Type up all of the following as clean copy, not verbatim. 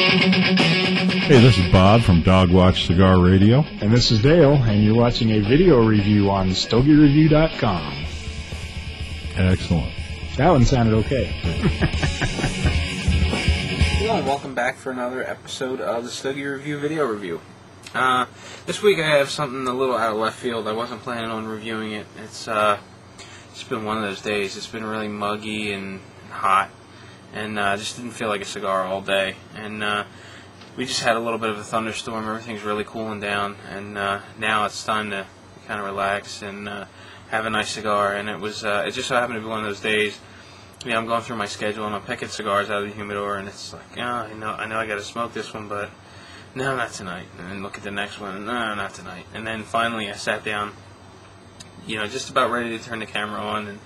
Hey, this is Bob from Dogwatch Cigar Radio. And this is Dale, and you're watching a video review on StogieReview.com. Excellent. That one sounded okay. Hello, and welcome back for another episode of the Stogie Review video review. This week I have something a little out of left field. I wasn't planning on reviewing it. It's been one of those days. It's been really muggy and hot, and just didn't feel like a cigar all day. And we just had a little bit of a thunderstorm. Everything's really cooling down, and now it's time to kind of relax and have a nice cigar. And it just so happened to be one of those days. You know, I'm going through my schedule and I'm picking cigars out of the humidor, and it's like, I know I got to smoke this one, but no, not tonight. And then look at the next one, and no, not tonight. And then finally, I sat down, just about ready to turn the camera on,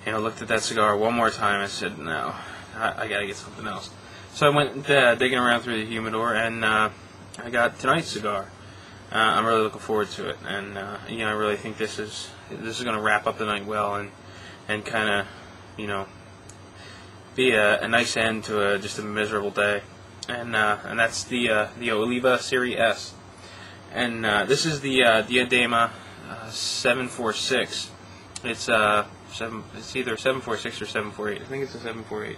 and looked at that cigar one more time. I said, no, I got to get something else. So I went digging around through the humidor, and I got tonight's cigar. I'm really looking forward to it, and I really think this is going to wrap up the night well, and kind of be a nice end to just a miserable day. And that's the Oliva Series S, and this is the Diadema 746. It's either 746 or 748. I think it's a 748.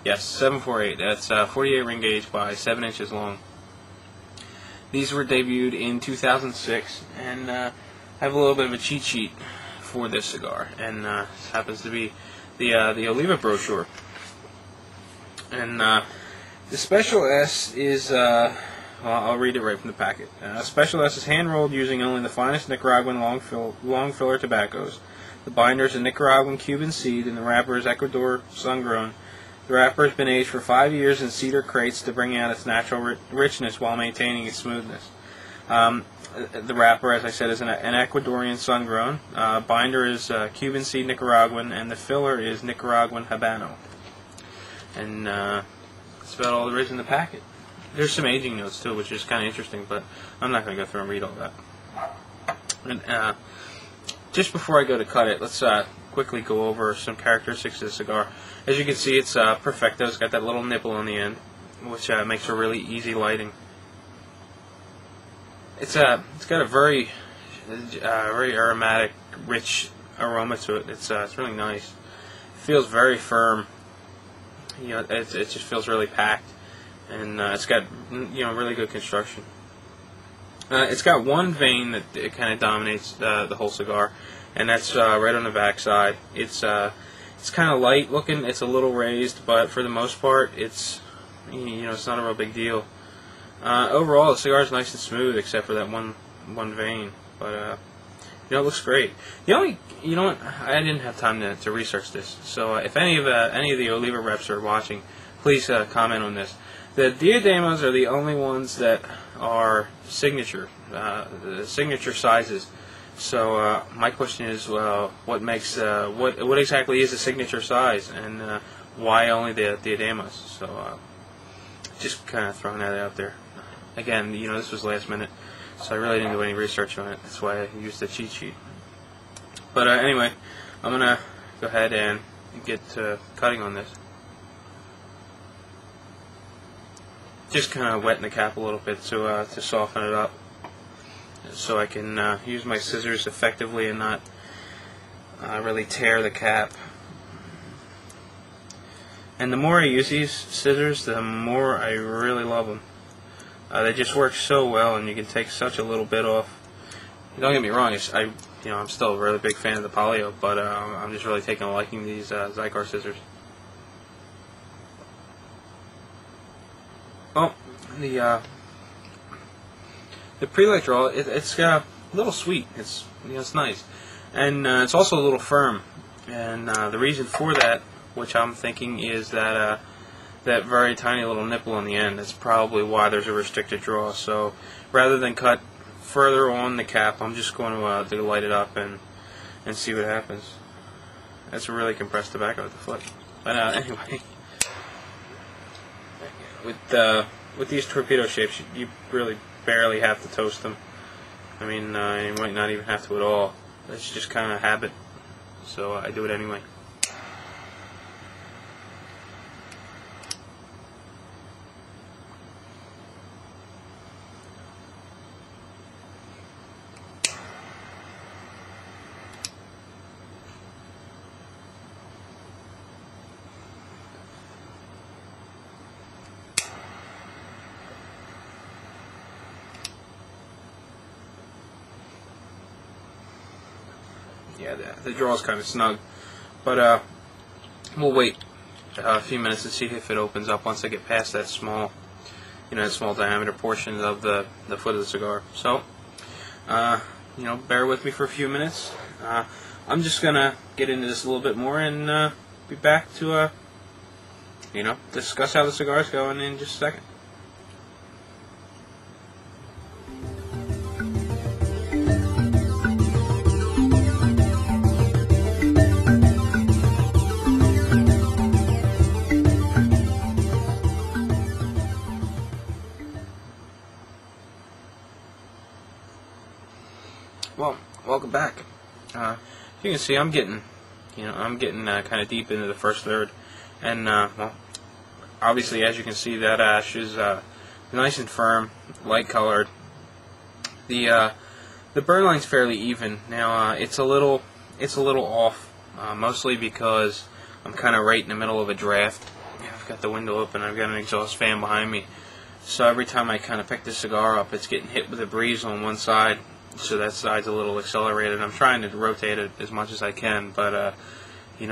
Yes, 748. That's 48 ring gauge by 7 inches long. These were debuted in 2006, and I have a little bit of a cheat sheet for this cigar, and this happens to be the Oliva brochure. And the Special S is, I'll read it right from the packet. Special S is hand-rolled using only the finest Nicaraguan long filler tobaccos. The binder is a Nicaraguan Cuban seed, and the wrapper is Ecuador sun-grown. The wrapper has been aged for 5 years in cedar crates to bring out its natural richness while maintaining its smoothness. The wrapper, as I said, is an Ecuadorian sun-grown. Binder is Cuban seed Nicaraguan, and the filler is Nicaraguan Habano. And that's about all there is in the packet. There's some aging notes too, which is kind of interesting, but I'm not going to go through and read all that. And just before I go to cut it, let's quickly go over some characteristics of the cigar. As you can see, it's perfecto. It's got that little nipple on the end, which makes for really easy lighting. It's got a very aromatic, rich aroma to it. It's really nice. It feels very firm. It just feels really packed, and it's got really good construction. It's got one vein that it kind of dominates the whole cigar, and that's right on the back side. It's kind of light looking. It's a little raised, but for the most part, it's it's not a real big deal. Overall, the cigar is nice and smooth, except for that one vein. But it looks great. The only, I didn't have time to research this. So if any of the Oliva reps are watching, please comment on this. The Diademas are the only ones that are signature sizes. So my question is, what makes what exactly is a signature size, and why only the Diademas? So just kind of throwing that out there. Again, this was last minute, so I really didn't do any research on it. That's why I used the cheat sheet. But anyway, I'm gonna go ahead and get cutting on this. Just kind of wetting the cap a little bit to soften it up, so I can use my scissors effectively and not really tear the cap. And the more I use these scissors, the more I really love them. They just work so well, and you can take such a little bit off. Don't get me wrong, I'm still a really big fan of the Palio, but I'm just really taking a liking to these Zycar scissors. Oh, the pre-light draw, it's a little sweet. It's nice, and it's also a little firm. And the reason for that, which I'm thinking, is that that very tiny little nipple on the end. That's probably why there's a restricted draw. So rather than cut further on the cap, I'm just going to light it up and see what happens. That's a really compressed tobacco at the foot. But anyway, with these torpedo shapes, you really barely have to toast them. I mean, you might not even have to at all. It's just kind of habit. So I do it anyway. yeah, the draw is kind of snug. But we'll wait a few minutes to see if it opens up once I get past that small, that small diameter portion of the foot of the cigar. So, bear with me for a few minutes. I'm just gonna get into this a little bit more and be back to discuss how the cigar is going in just a second. Well, welcome back. You can see I'm getting kind of deep into the first third, and obviously, as you can see, that ash is nice and firm, light colored. The burn line's fairly even. Now it's a little off, mostly because I'm kind of right in the middle of a draft. I've got the window open. I've got an exhaust fan behind me, so every time I kind of pick the cigar up, it's getting hit with a breeze on one side. So that side's a little accelerated. I'm trying to rotate it as much as I can, but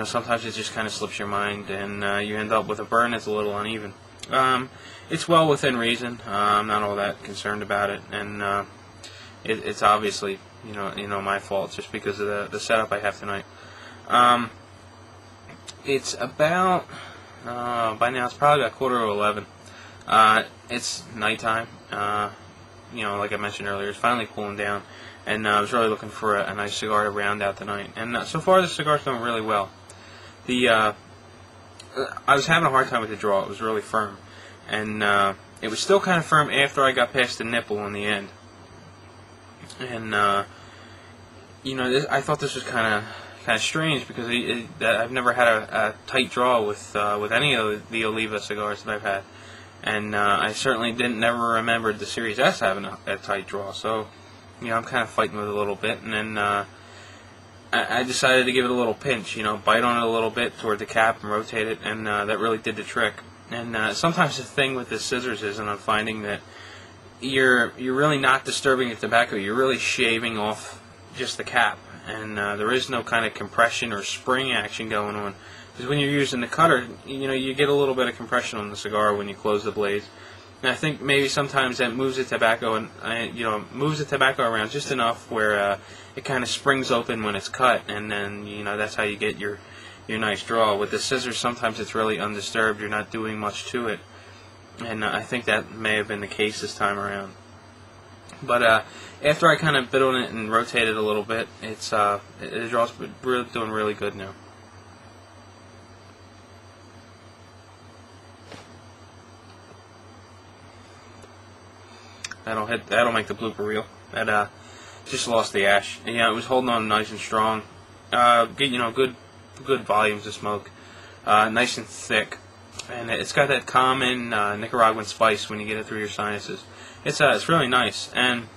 sometimes it just kind of slips your mind, and you end up with a burn that's a little uneven. It's well within reason. I'm not all that concerned about it, and it's obviously my fault just because of the setup I have tonight. It's about by now it's probably about 11:15. It's nighttime. Like I mentioned earlier, it's finally cooling down, and I was really looking for a nice cigar to round out the night. And so far, the cigar's going really well. I was having a hard time with the draw. It was really firm, and it was still kind of firm after I got past the nipple on the end. And I thought this was kind of strange because I've never had a tight draw with any of the Oliva cigars that I've had. And I certainly never remembered the Series S having a tight draw, so I'm kind of fighting with it a little bit. And then I decided to give it a little pinch, bite on it a little bit toward the cap and rotate it, and that really did the trick. And sometimes the thing with the scissors is, and I'm finding that you're really not disturbing the tobacco; you're really shaving off just the cap, and there is no kind of compression or spring action going on. Because when you're using the cutter, you get a little bit of compression on the cigar when you close the blades. And I think maybe sometimes that moves the tobacco moves the tobacco around just enough where it kind of springs open when it's cut, and then that's how you get your nice draw. With the scissors, sometimes it's really undisturbed. You're not doing much to it, and I think that may have been the case this time around. But after I kind of bit on it and rotated a little bit, the draw's doing really good now. That'll make the blooper reel. That just lost the ash. And, it was holding on nice and strong. Good volumes of smoke. Nice and thick, and it's got that common Nicaraguan spice when you get it through your sinuses. It's really nice. And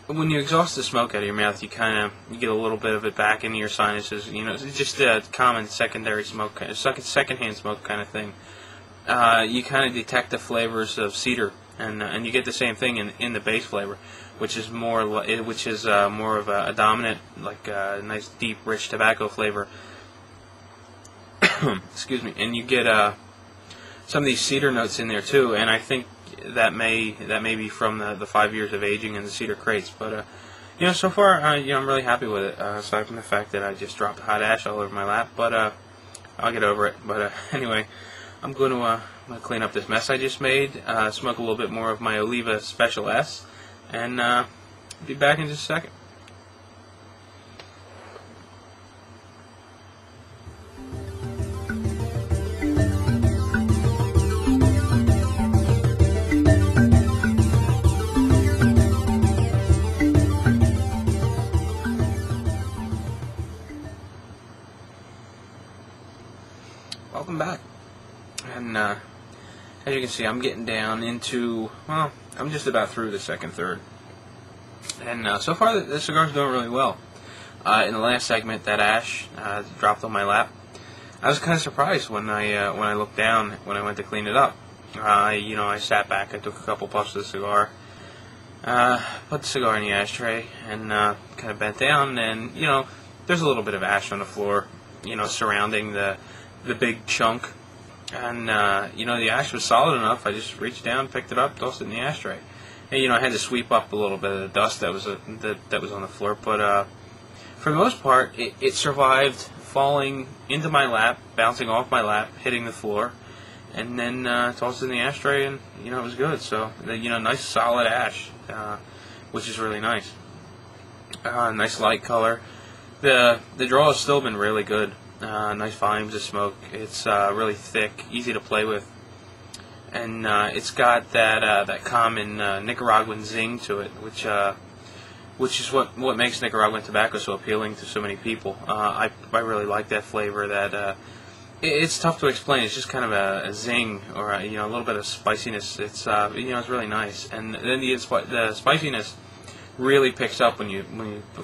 when you exhaust the smoke out of your mouth, you get a little bit of it back into your sinuses. It's just a common secondary smoke, secondhand smoke kind of thing. You kind of detect the flavors of cedar. And you get the same thing in the base flavor, which is more of a dominant, like a nice deep, rich tobacco flavor. Excuse me. And you get some of these cedar notes in there too. And I think that may be from the 5 years of aging in the cedar crates. But so far, I'm really happy with it. Aside from the fact that I just dropped hot ash all over my lap, but I'll get over it. But anyway, I'm going to clean up this mess I just made, smoke a little bit more of my Oliva Special S, and be back in just a second. Welcome back. And as you can see, I'm getting down into, I'm just about through the second third. And so far, the cigar's doing really well. In the last segment, that ash dropped on my lap. I was kind of surprised when I looked down when I went to clean it up. I sat back, I took a couple puffs of the cigar, Put the cigar in the ashtray and kind of bent down, and there's a little bit of ash on the floor, surrounding the big chunk, and the ash was solid enough. I just reached down, picked it up, tossed it in the ashtray. And, I had to sweep up a little bit of the dust that was that was on the floor, but for the most part, it survived falling into my lap, bouncing off my lap, hitting the floor, and then tossed it in the ashtray, and it was good. So nice solid ash, which is really nice. Nice light color. The draw has still been really good. Nice volumes of smoke. It's really thick, easy to play with, and it's got that common Nicaraguan zing to it, which is what makes Nicaraguan tobacco so appealing to so many people. I really like that flavor. It's tough to explain. It's just kind of a zing, or a little bit of spiciness. It's it's really nice, and then the spiciness really picks up when you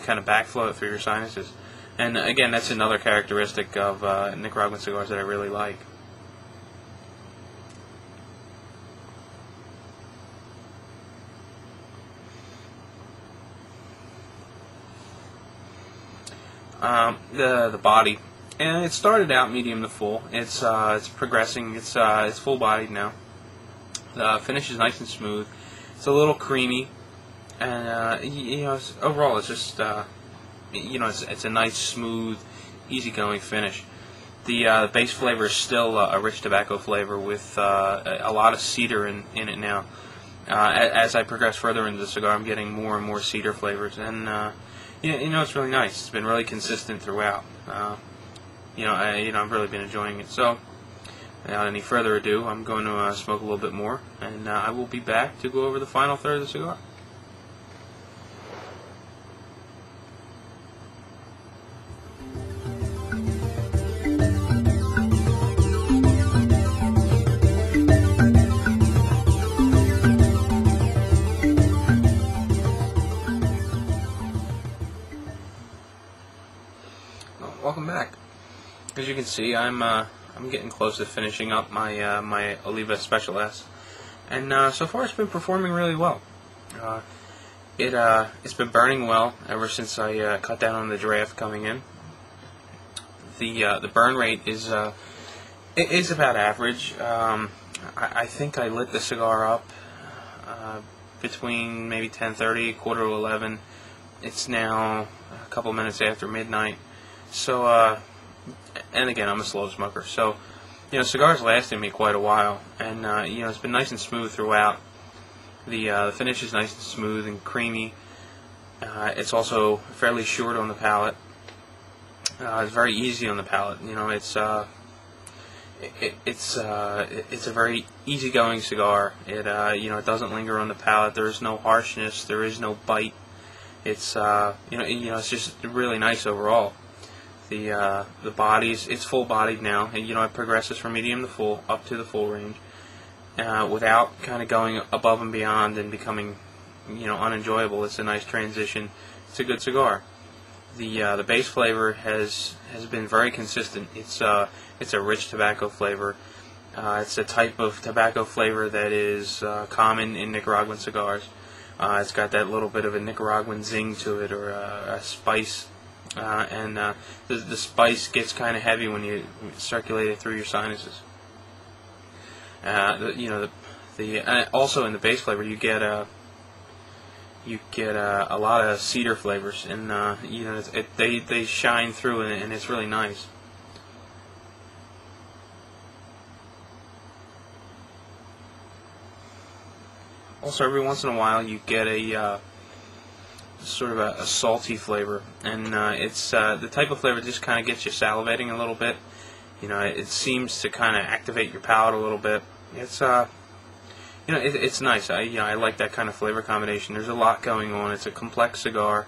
kind of backflow it through your sinuses. And again, that's another characteristic of Nicaraguan cigars that I really like. The body, and it started out medium to full. It's progressing. It's full bodied now. The finish is nice and smooth. It's a little creamy, and overall it's just it's a nice, smooth, easygoing finish. The base flavor is still a rich tobacco flavor with a lot of cedar in it now. As I progress further into the cigar, I'm getting more and more cedar flavors, and it's really nice. It's been really consistent throughout. I've really been enjoying it. So, without any further ado, I'm going to smoke a little bit more, and I will be back to go over the final third of the cigar. Welcome back. As you can see, I'm getting close to finishing up my my Oliva Special S, and so far it's been performing really well. It's been burning well ever since I cut down on the draft coming in. The burn rate is about average. I think I lit the cigar up between maybe 10:30, quarter to 11. It's now a couple minutes after midnight. So, and again, I'm a slow smoker, so, cigars lasted me quite a while, and, it's been nice and smooth throughout. The finish is nice and smooth and creamy. It's also fairly short on the palate. It's very easy on the palate. It's a very easygoing cigar. It doesn't linger on the palate. There is no harshness. There is no bite. It's it's just really nice overall. The bodies, it's full bodied now, and it progresses from medium to full up to the full range, without kind of going above and beyond and becoming unenjoyable. It's a nice transition. It's a good cigar. The base flavor has been very consistent. It's a rich tobacco flavor. It's a type of tobacco flavor that is common in Nicaraguan cigars. It's got that little bit of a Nicaraguan zing to it, or a spice. And the spice gets kind of heavy when you circulate it through your sinuses. Also in the base flavor you get a lot of cedar flavors, and they shine through, and it's really nice. Also, every once in a while you get a sort of a salty flavor, and it's the type of flavor that just kind of gets you salivating a little bit. It seems to kind of activate your palate a little bit. It's it's nice. I like that kind of flavor combination. There's a lot going on. It's a complex cigar.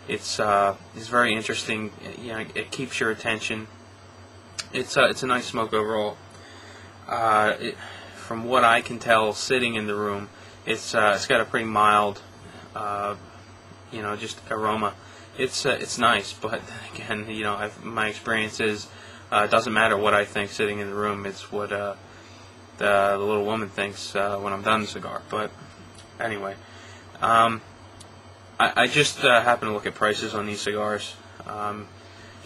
It's very interesting. It keeps your attention. It's a nice smoke overall. From what I can tell, sitting in the room, it's got a pretty mild just aroma. It's nice, but again, my experience is it doesn't matter what I think sitting in the room. It's what the little woman thinks when I'm done the cigar. But anyway, I just happened to look at prices on these cigars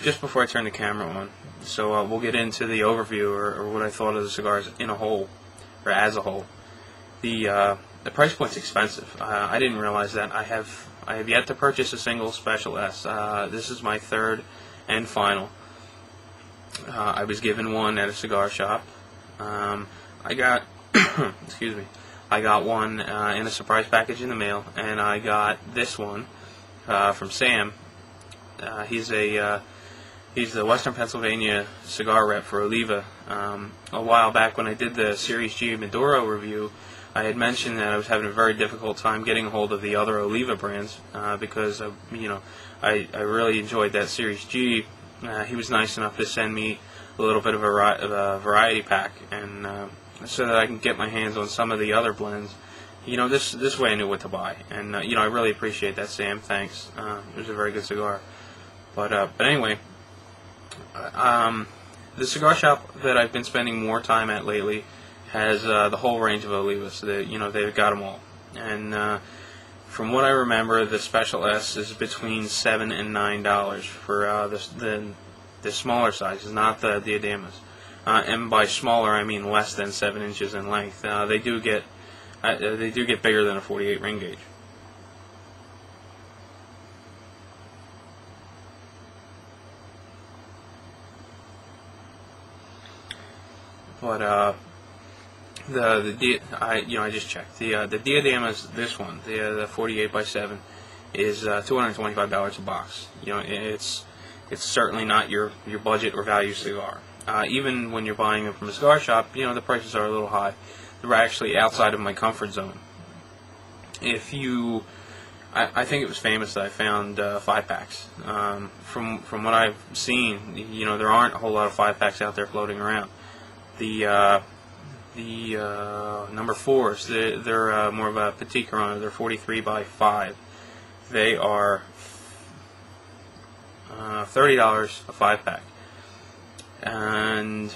just before I turned the camera on. So we'll get into the overview or what I thought of the cigars in a whole, or as a whole. The price point's expensive. I didn't realize that. I have yet to purchase a single Special S. This is my third and final. I was given one at a cigar shop. I got excuse me. I got one in a surprise package in the mail, and I got this one from Sam. He's the Western Pennsylvania cigar rep for Oliva. A while back when I did the Series G Maduro review, I had mentioned that I was having a very difficult time getting a hold of the other Oliva brands because I really enjoyed that Series G. He was nice enough to send me a little bit of a variety pack, and so that I can get my hands on some of the other blends. This way I knew what to buy, and I really appreciate that, Sam. Thanks. It was a very good cigar. But anyway, the cigar shop that I've been spending more time at lately has the whole range of Olivas. They've got them all, and from what I remember, the Special S is between $7 and $9 for the smaller sizes, not the diademas. And by smaller, I mean less than 7 inches in length. They do get bigger than a 48 ring gauge. But I just checked the diademas. This one, the 48 by 7, is $225 a box. It's certainly not your budget or value cigar. Even when you're buying them from a cigar shop, the prices are a little high. They're actually outside of my comfort zone. I think it was famous that I found 5-packs. From what I've seen, there aren't a whole lot of 5-packs out there floating around. The number 4s, they're more of a petit Corona. They're 43 by 5. They are $30 a 5-pack, and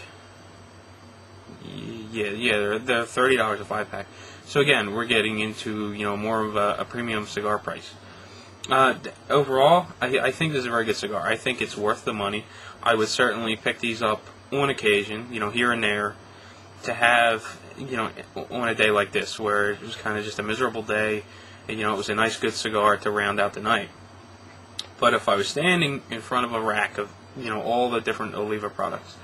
they're $30 a 5-pack. So again, we're getting into more of a premium cigar price. Overall, I think this is a very good cigar. I think it's worth the money. I would certainly pick these up on occasion, here and there, to have on a day like this where it was kind of just a miserable day. And, it was a nice, good cigar to round out the night. But if I was standing in front of a rack of all the different Oliva products,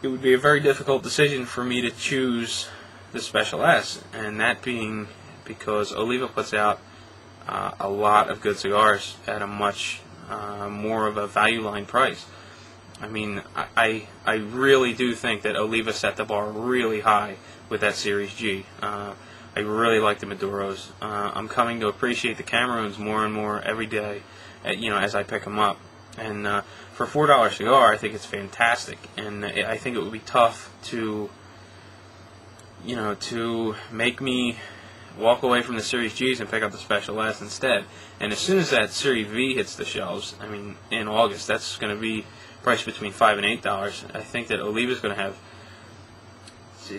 it would be a very difficult decision for me to choose the Special S, and that being because Oliva puts out a lot of good cigars at a much more of a value line price. I mean, I really do think that Oliva set the bar really high with that Series G. I really like the Maduros. I'm coming to appreciate the Cameroons more and more every day, as I pick them up. And for a $4 cigar, I think it's fantastic. And I think it would be tough to make me walk away from the Series Gs and pick up the Special S instead. And as soon as that Series V hits the shelves, I mean, in August, that's going to be priced between $5 and $8. I think that Oliva's going to have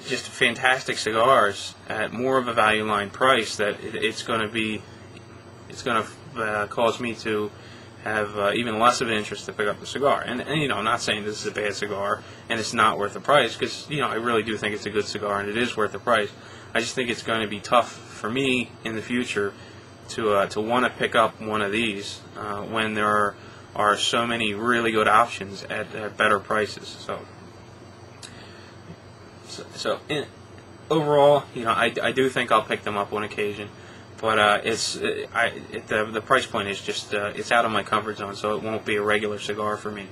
just fantastic cigars at more of a value line price. That it's going to cause me to have even less of an interest to pick up the cigar. And I'm not saying this is a bad cigar and it's not worth the price, because I really do think it's a good cigar and it is worth the price. I just think it's going to be tough for me in the future to want to pick up one of these when there are so many really good options at better prices. Overall, I do think I'll pick them up on occasion, but the price point is just it's out of my comfort zone, so it won't be a regular cigar for me.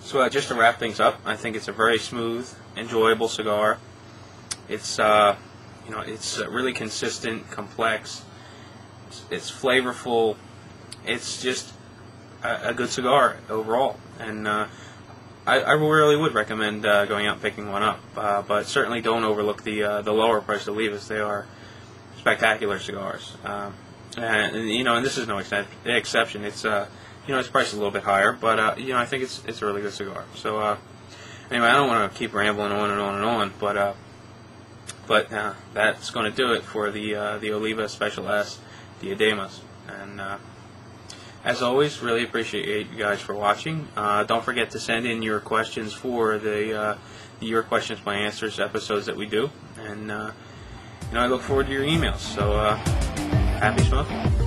So just to wrap things up, I think it's a very smooth, enjoyable cigar. It's it's really consistent, complex. It's flavorful. It's just a good cigar overall, and I really would recommend going out and picking one up. But certainly don't overlook the lower priced Olivas. They are spectacular cigars, and this is no exception. It's it's priced a little bit higher, but I think it's a really good cigar. So Anyway, I don't want to keep rambling on and on and on, but that's going to do it for the Oliva Special S Diademas. And as always, really appreciate you guys for watching. Don't forget to send in your questions for the Your Questions, My Answers episodes that we do. And I look forward to your emails. So, happy smoking.